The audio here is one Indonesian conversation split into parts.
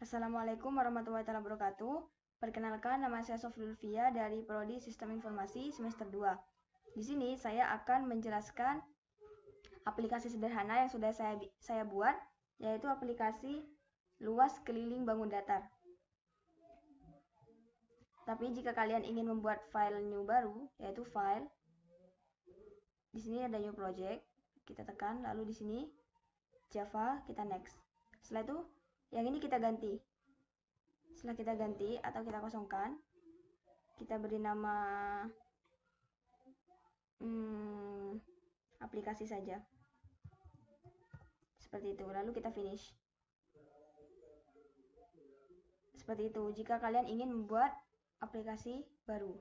Assalamualaikum warahmatullahi wabarakatuh. Perkenalkan, nama saya Sofri Lutfia dari Prodi Sistem Informasi semester 2. Di sini saya akan menjelaskan aplikasi sederhana yang sudah saya buat, yaitu aplikasi luas keliling bangun datar. Tapi jika kalian ingin membuat file new baru, yaitu file, di sini ada new project, kita tekan, lalu di sini Java, kita next. Setelah itu, yang ini kita ganti. Setelah kita ganti atau kita kosongkan, kita beri nama aplikasi saja. Seperti itu. Lalu kita finish. Seperti itu. Jika kalian ingin membuat aplikasi baru.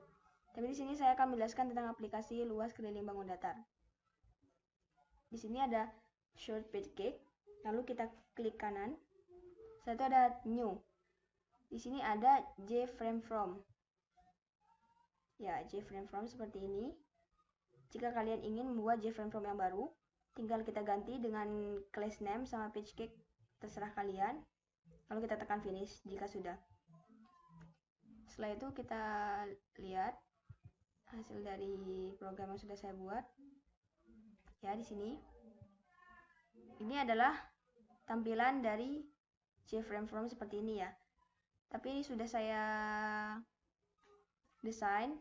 Tapi di sini saya akan menjelaskan tentang aplikasi luas keliling bangun datar. Di sini ada short pancake. Lalu kita klik kanan. Setelah itu ada new. Di sini ada JFrame from. Ya, JFrame from seperti ini. Jika kalian ingin membuat JFrame from yang baru, tinggal kita ganti dengan class name sama pancake, terserah kalian. Lalu kita tekan finish jika sudah. Setelah itu kita lihat hasil dari program yang sudah saya buat. Ya, di sini. Ini adalah tampilan dari JFrame from seperti ini ya. Tapi ini sudah saya desain.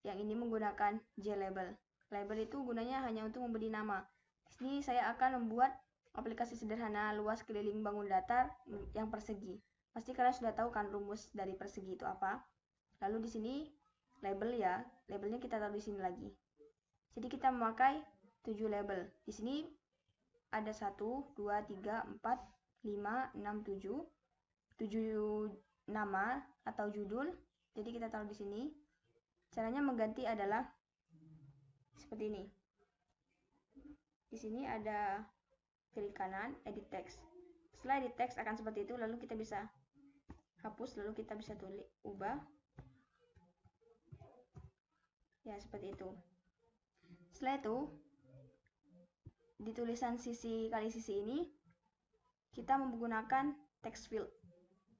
Yang ini menggunakan JLabel. Label itu gunanya hanya untuk memberi nama. Di sini saya akan membuat aplikasi sederhana luas keliling bangun datar yang persegi. Pasti kalian sudah tahu kan rumus dari persegi itu apa. Lalu di sini label ya, labelnya kita taruh di sini lagi. Jadi kita memakai 7 label. Di sini ada 1, 2, 3, 4, 5, 6, 7. 7 nama atau judul. Jadi kita taruh di sini. Caranya mengganti adalah seperti ini. Di sini ada klik kanan, edit text. Setelah edit text akan seperti itu, lalu kita bisa hapus, lalu kita bisa ubah. Ya, seperti itu. Setelah itu, di tulisan sisi kali sisi ini, kita menggunakan text field.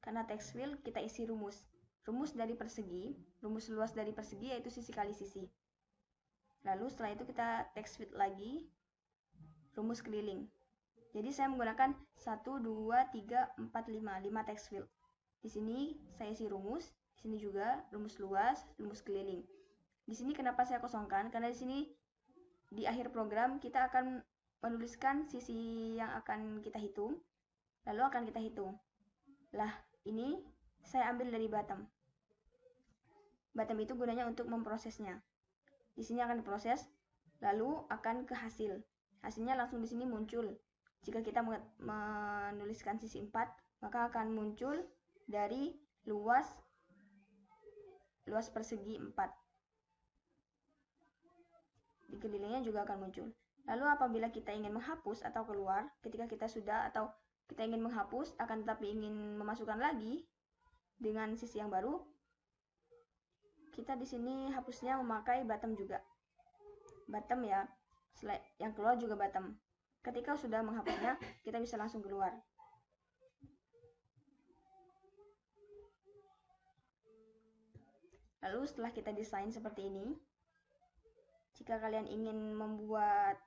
Karena text field kita isi rumus. Rumus dari persegi, rumus luas dari persegi yaitu sisi kali sisi. Lalu setelah itu kita text field lagi, rumus keliling. Jadi saya menggunakan 1, 2, 3, 4, 5 text field. Di sini saya isi rumus, di sini juga rumus luas, rumus keliling. Di sini kenapa saya kosongkan? Karena di sini di akhir program kita akan menuliskan sisi yang akan kita hitung, lalu akan kita hitung. Lah, ini saya ambil dari bottom. Bottom itu gunanya untuk memprosesnya. Di sini akan diproses, lalu akan ke hasil. Hasilnya langsung di sini muncul. Jika kita menuliskan sisi 4, maka akan muncul dari luas persegi 4. Di kelilingnya juga akan muncul. Lalu apabila kita ingin menghapus atau keluar, ketika kita sudah atau kita ingin menghapus akan tetapi ingin memasukkan lagi dengan sisi yang baru, kita di sini hapusnya memakai bottom juga. Bottom ya, yang keluar juga bottom. Ketika sudah menghapusnya, kita bisa langsung keluar. Lalu setelah kita desain seperti ini, jika kalian ingin membuat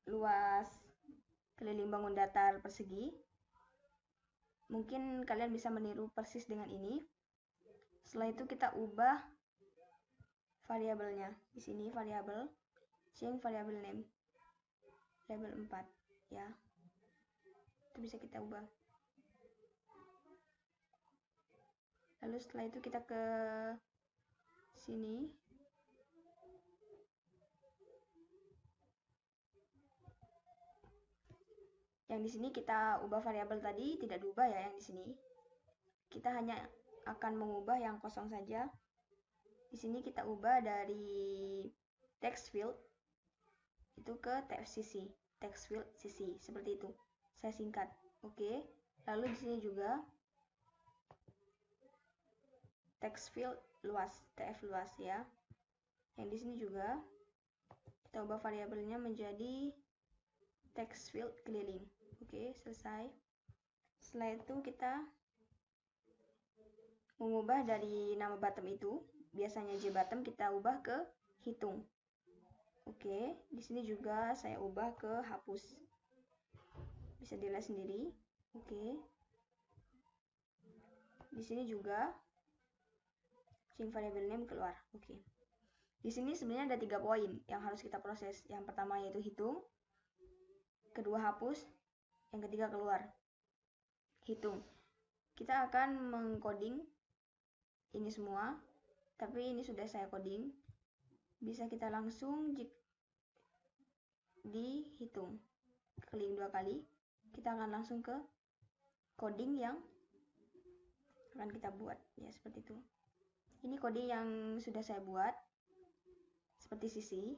luas keliling bangun datar persegi, mungkin kalian bisa meniru persis dengan ini. Setelah itu kita ubah variabelnya. Di sini variabel, change variable name, label 4 ya. Itu bisa kita ubah. Lalu setelah itu kita ke sini. Yang di sini kita ubah variabel tadi tidak diubah ya, yang di sini. Kita hanya akan mengubah yang kosong saja. Di sini kita ubah dari text field itu ke text field sisi, seperti itu. Saya singkat. Oke. Lalu di sini juga text field luas, TF luas ya. Yang di sini juga kita ubah variabelnya menjadi text field keliling. Oke, selesai. Setelah itu kita mengubah dari nama bottom itu, biasanya JBottom, kita ubah ke hitung. Oke, di sini juga saya ubah ke hapus. Bisa dilihat sendiri. Oke. Di sini juga change variable name keluar. Oke. Di sini sebenarnya ada 3 poin yang harus kita proses. Yang pertama yaitu hitung, kedua hapus, yang ketiga keluar. Hitung. Kita akan mengcoding ini semua, tapi ini sudah saya coding. Bisa kita langsung dihitung. Klik 2 kali, kita akan langsung ke coding yang akan kita buat. Ya, seperti itu. Ini coding yang sudah saya buat. Seperti sisi.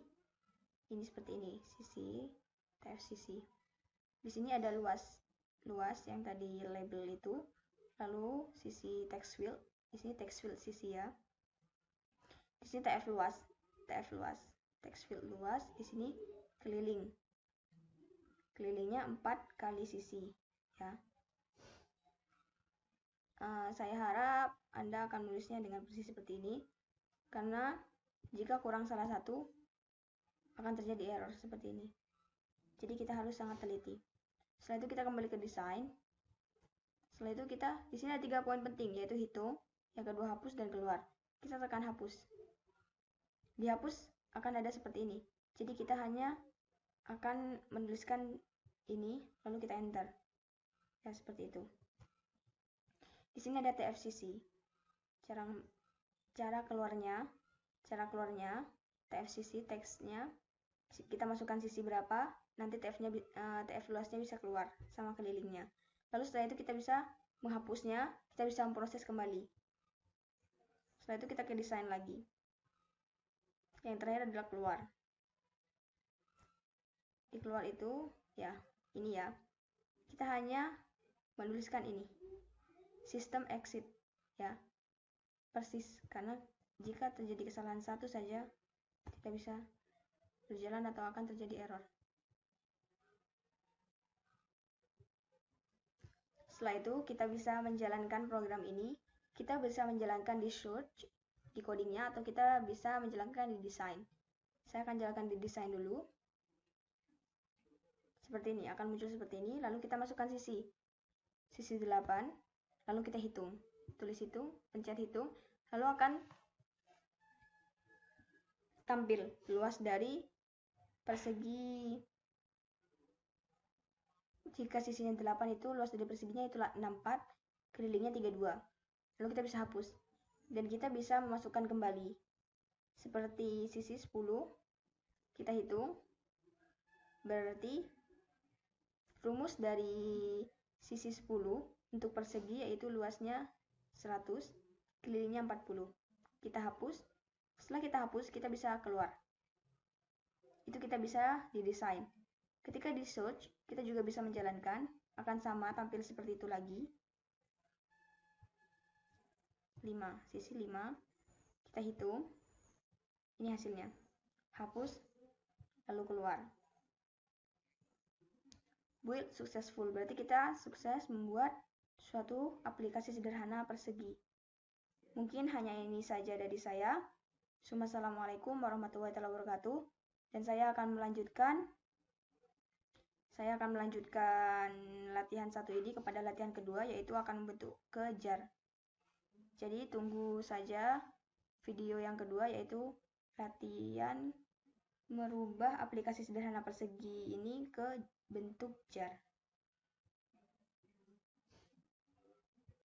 Ini seperti ini, sisi, TF-sisi. Di sini ada luas yang tadi label itu. Lalu sisi text field. Di sini text field sisi ya. Di sini TF luas, text field luas. Di sini keliling. Kelilingnya 4 kali sisi ya. Saya harap Anda akan menulisnya dengan persis seperti ini, karena jika kurang salah satu akan terjadi error seperti ini. Jadi kita harus sangat teliti. Setelah itu kita kembali ke desain. Setelah itu kita di sini ada 3 poin penting, yaitu hitung, yang kedua hapus, dan keluar. Kita tekan hapus. Di hapus akan ada seperti ini. Jadi kita hanya akan menuliskan ini, lalu kita enter. Ya, seperti itu. Di sini ada TF-sisi. Cara keluarnya TF-sisi teksnya kita masukkan sisi berapa, nanti TF luasnya bisa keluar sama kelilingnya. Lalu setelah itu kita bisa menghapusnya, kita bisa memproses kembali. Setelah itu kita ke desain lagi. Yang terakhir adalah keluar. Di keluar itu ya, ini ya. Kita hanya menuliskan ini. Sistem exit ya. Persis, karena jika terjadi kesalahan satu saja tidak bisa berjalan atau akan terjadi error. Setelah itu kita bisa menjalankan program ini. Kita bisa menjalankan di search, di codingnya, atau kita bisa menjalankan di desain. Saya akan jalankan di desain dulu. Seperti ini, akan muncul seperti ini. Lalu kita masukkan sisi 8, lalu kita hitung. Tulis hitung, pencet hitung, lalu akan tampil luas dari persegi. Jika sisinya 8 itu, luas dari perseginya itu 64, kelilingnya 32. Lalu kita bisa hapus. Dan kita bisa memasukkan kembali. Seperti sisi 10, kita hitung. Berarti rumus dari sisi 10 untuk persegi yaitu luasnya 100, kelilingnya 40. Kita hapus. Setelah kita hapus, kita bisa keluar. Itu kita bisa didesain. Ketika di search, kita juga bisa menjalankan. Akan sama, tampil seperti itu lagi. 5, sisi 5. Kita hitung. Ini hasilnya. Hapus, lalu keluar. Build successful, berarti kita sukses membuat suatu aplikasi sederhana persegi. Mungkin hanya ini saja dari saya. Assalamualaikum warahmatullahi wabarakatuh. Dan saya akan melanjutkan latihan 1 ini kepada latihan kedua, yaitu akan membentuk ke jar. Jadi tunggu saja video yang kedua, yaitu latihan merubah aplikasi sederhana persegi ini ke bentuk jar.